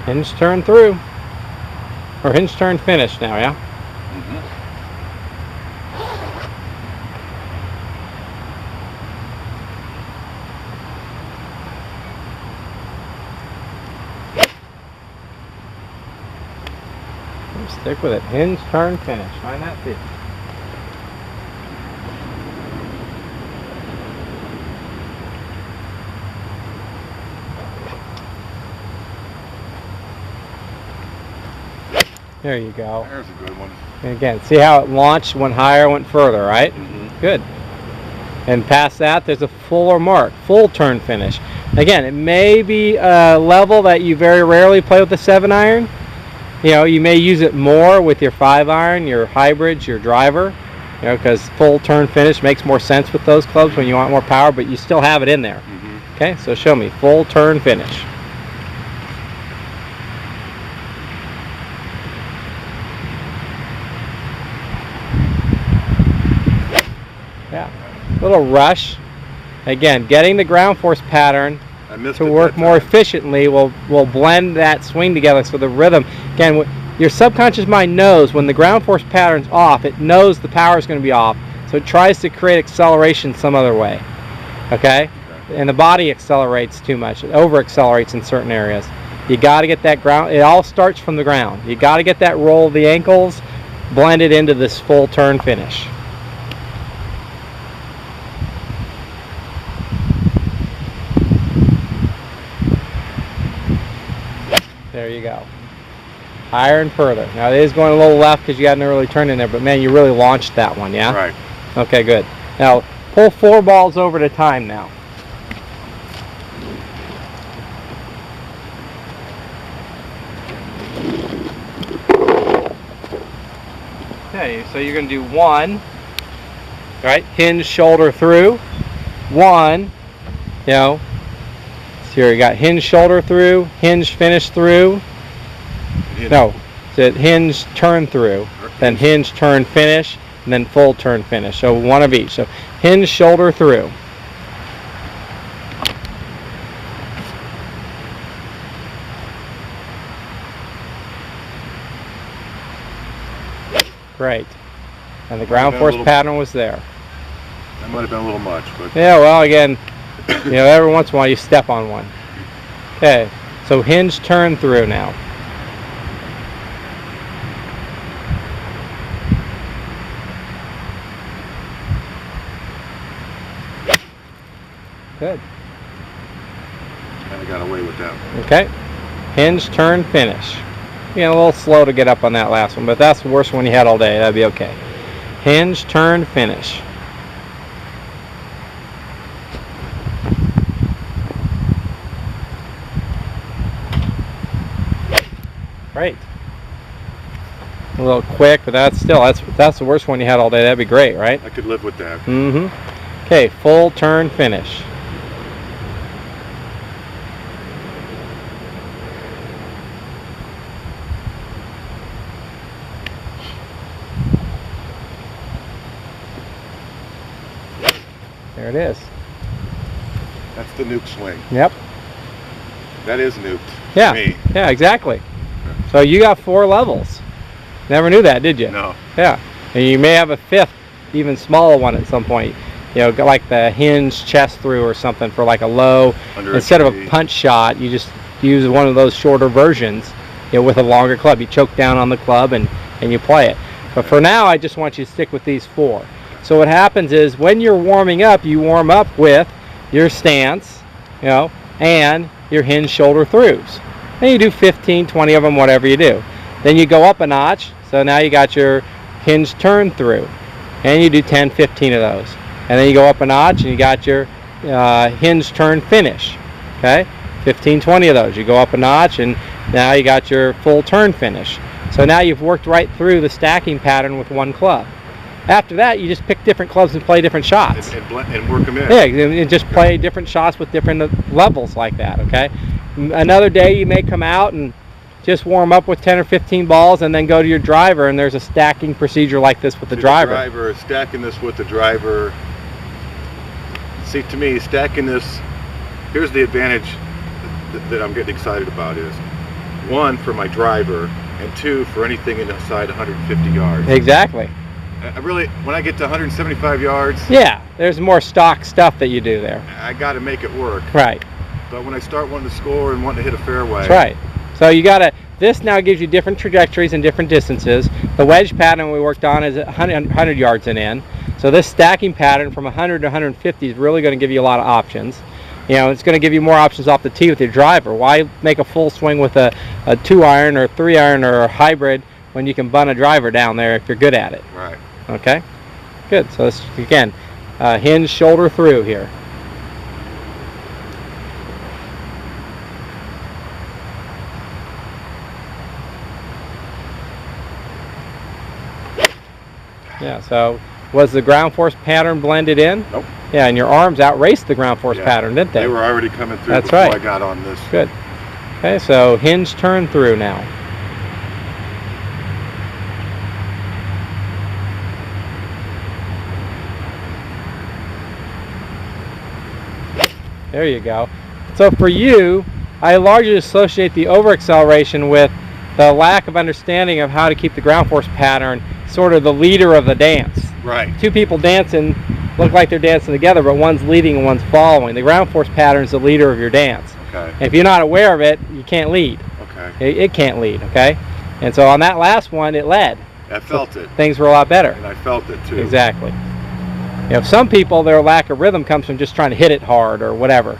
Hinge turn through. Or hinge turn finish now, yeah? Stick with it. Hinge, turn, finish. Find that fit. There you go. There's a good one. And again, see how it launched, went higher, went further, right? Good. And past that, there's a fuller mark, full turn finish. Again, it may be a level that you very rarely play with the 7-iron. You know, you may use it more with your 5-iron, your hybrids, your driver, you know, because full turn finish makes more sense with those clubs when you want more power, but you still have it in there. Okay, so show me full turn finish. Yeah, little rush. Again, getting the ground force pattern to work more efficiently will blend that swing together, so the rhythm, again, your subconscious mind knows when the ground force pattern's off, it knows the power is going to be off, so it tries to create acceleration some other way. Okay? And the body accelerates too much, it over accelerates in certain areas. You got to get that ground, it all starts from the ground. You got to get that roll of the ankles blended into this full turn finish. There you go. Higher and further. Now it is going a little left because you got an early turn in there, but man, you really launched that one, yeah? Right. Okay, good. Now pull 4 balls over at a time now. Okay, so you're going to do 1, right? Hinge shoulder through. 1, you know. So here you got hinge shoulder through, hinge finish through. No, so hinge turn through, then hinge turn finish, and then full turn finish. So 1 of each. So hinge shoulder through. Great. And the ground force pattern was there. That might have been a little much, but yeah, well, again, you know, every once in a while you step on one. Okay, so hinge turn through now. Good. kind of got away with that one. Okay, hinge turn finish. Again, a little slow to get up on that last one, but that's the worst one you had all day. That'd be okay. Hinge turn finish. Great. A little quick, but that's the worst one you had all day. That'd be great, right? I could live with that. Mm-hmm. Okay, full turn finish. There it is. That's the nuke swing. Yep. That is nuked. Yeah. For me. Yeah, exactly. So you got 4 levels. Never knew that, did you? No. Yeah. And you may have a 5th, even smaller one at some point. You know, like the hinge chest through or something for like a low. Instead of a punch shot, you just use one of those shorter versions, you know, with a longer club. You choke down on the club and you play it. But for now, I just want you to stick with these 4. So what happens is when you're warming up, you warm up with your stance, you know, and your hinge shoulder throughs. And you do 15, 20 of them, whatever you do. Then you go up a notch. So now you got your hinge turn through. And you do 10, 15 of those. And then you go up a notch and you got your hinge turn finish. Okay? 15, 20 of those. You go up a notch and now you got your full turn finish. So now you've worked right through the stacking pattern with one club. After that, you just pick different clubs and play different shots. And work them in. Yeah, and just play different shots with different levels like that, okay? Another day you may come out and just warm up with 10 or 15 balls and then go to your driver, and there's a stacking procedure like this with the driver. Stacking this with the driver. See, to me, stacking this, here's the advantage that I'm getting excited about is one, for my driver, and two, for anything inside 150 yards. Exactly. I really, when I get to 175 yards, yeah, there's more stock stuff that you do there. I got to make it work. Right. But when I start wanting to score and wanting to hit a fairway, that's right. So you got to. This now gives you different trajectories and different distances. The wedge pattern we worked on is 100 yards and in. So this stacking pattern from 100 to 150 is really going to give you a lot of options. You know, it's going to give you more options off the tee with your driver. Why make a full swing with a 2-iron or 3-iron or a hybrid when you can bun a driver down there if you're good at it? Right. Okay, good. So this, again, hinge shoulder through here. Yeah, so was the ground force pattern blended in? Nope. Yeah, and your arms outraced the ground force pattern, didn't they? They were already coming through That's before right. I got on this. Good. Okay, so hinge turn through now. There you go. So for you, I largely associate the over-acceleration with the lack of understanding of how to keep the ground force pattern sort of the leader of the dance. Right. Two people dancing look like they're dancing together, but one's leading and one's following. The ground force pattern is the leader of your dance. Okay. And if you're not aware of it, you can't lead. Okay. It can't lead, okay? And so on that last one, it led. I felt it. Things were a lot better. And I felt it too. Exactly. You know, some people, their lack of rhythm comes from just trying to hit it hard or whatever.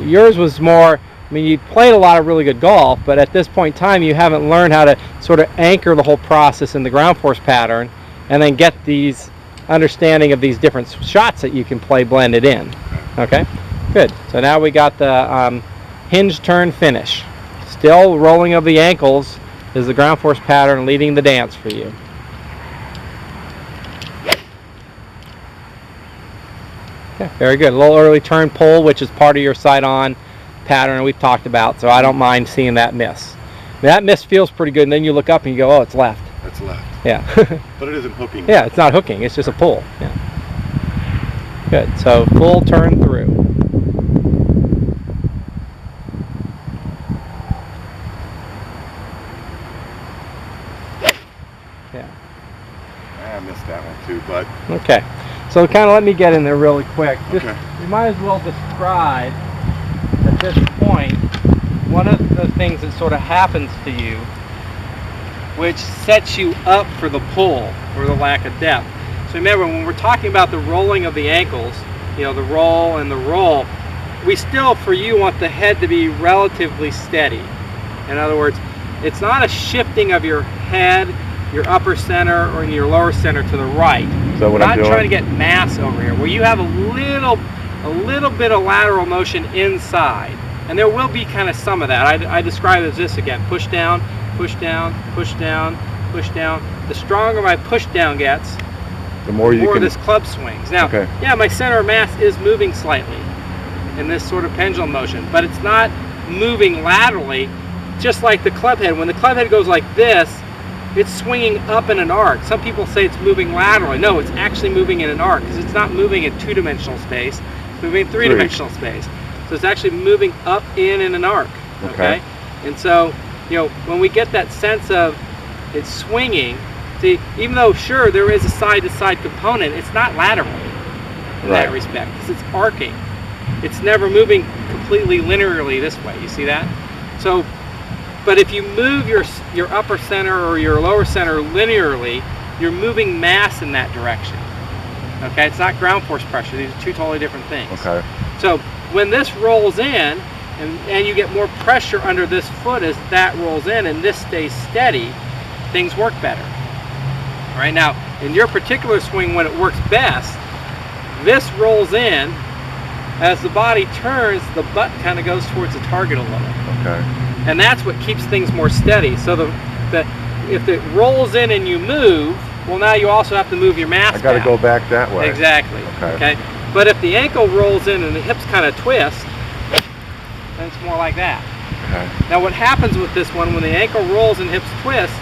Yours was more, I mean, you played a lot of really good golf, but at this point in time, you haven't learned how to sort of anchor the whole process in the ground force pattern and then get these understanding of these different shots that you can play blended in. Okay, good. So now we got the hinge turn finish. Still rolling of the ankles is the ground force pattern leading the dance for you. Okay, very good. A little early turn pull, which is part of your side-on pattern we've talked about, so I don't mind seeing that miss. Now, that miss feels pretty good, and then you look up and you go, oh, it's left. That's left. Yeah. But it isn't hooking. Yeah, it's not hooking, it's just a pull. Yeah. Good. So full turn through. Yeah. I missed that one too, but Okay. So kind of let me get in there really quick. Just, okay. we might as well describe at this point one of the things that sort of happens to you which sets you up for the pull or the lack of depth. So remember, when we're talking about the rolling of the ankles, you know, the roll and the roll, we still, for you, want the head to be relatively steady. In other words, it's not a shifting of your head, your upper center, or your lower center to the right. So what I'm doing? Not trying to get mass over here, where you have a little bit of lateral motion inside. And there will be kind of some of that. I describe it as this again: push down, push down, push down, push down. The stronger my push down gets, the more this club swings. Now, yeah, my center of mass is moving slightly in this sort of pendulum motion, but it's not moving laterally, just like the club head. When the club head goes like this, it's swinging up in an arc. Some people say it's moving laterally. No, it's actually moving in an arc because it's not moving in two-dimensional space. It's moving in three-dimensional space. So it's actually moving up in an arc. Okay? And so, you know, when we get that sense of it's swinging, see, even though sure there is a side-to-side component, it's not lateral in that respect because it's arcing. It's never moving completely linearly this way. You see that? So, but if you move your upper center or your lower center linearly, you're moving mass in that direction. Okay, it's not ground force pressure. These are two totally different things. Okay. So when this rolls in, and you get more pressure under this foot as that rolls in, and this stays steady, things work better. All right, now in your particular swing, when it works best, this rolls in. As the body turns, the butt kind of goes towards the target a little. Okay. And that's what keeps things more steady. So if it rolls in and you move, well, now you also have to move your mass I got to go back that way. Exactly. Okay. But if the ankle rolls in and the hips kind of twist, then it's more like that. Okay. Now what happens with this one, when the ankle rolls and hips twist,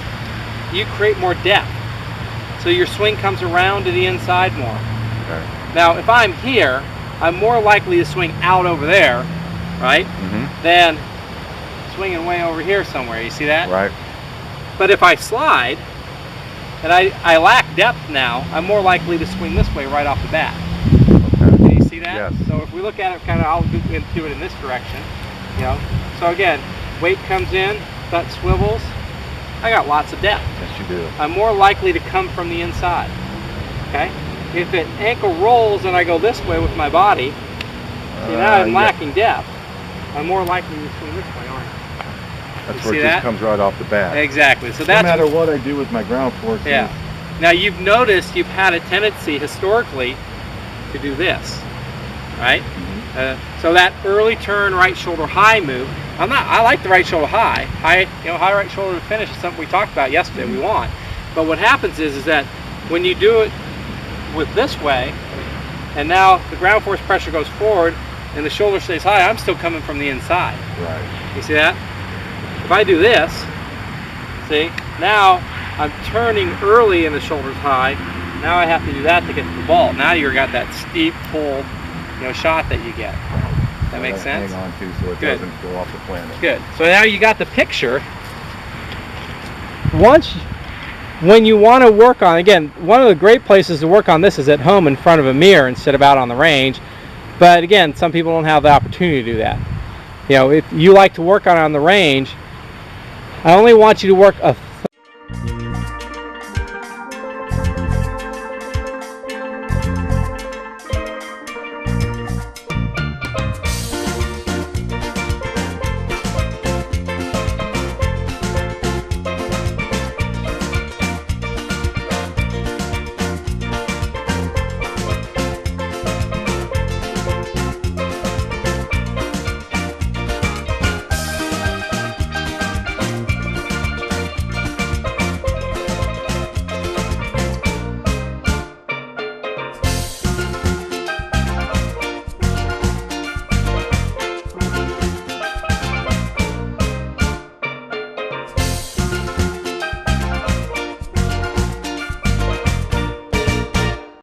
you create more depth. So your swing comes around to the inside more. Okay. Now if I'm here, I'm more likely to swing out over there, right? Mm-hmm. Than swinging way over here somewhere. You see that? Right. But if I slide, and I lack depth now, I'm more likely to swing this way right off the bat. Okay. Can you see that? Yes. So if we look at it kind of, I'll do it in this direction. You know. So again, weight comes in, butt swivels. I got lots of depth. Yes, you do. I'm more likely to come from the inside. Okay. If it ankle rolls and I go this way with my body, now I'm lacking depth. I'm more likely to swing this way, aren't I? That's where it just comes right off the bat. Exactly. So that's no matter what I do with my ground force. Yeah. Now you've noticed you've had a tendency historically to do this, right? Mm-hmm. So that early turn right shoulder high move. I like the right shoulder high. High right shoulder to finish is something we talked about yesterday. Mm-hmm. We want. But what happens is that when you do it with this way, and now the ground force pressure goes forward, and the shoulder stays high, I'm still coming from the inside. Right. You see that? If I do this, see, now I'm turning early and the shoulder's high. Now I have to do that to get to the ball. Now you've got that steep pull, shot that you get. That makes sense? Hang on to so it doesn't go off the planet. Good. So now you got the picture. When you want to work on, again, one of the great places to work on this is at home in front of a mirror instead of out on the range. But again, some people don't have the opportunity to do that. If you like to work on it on the range, I only want you to work a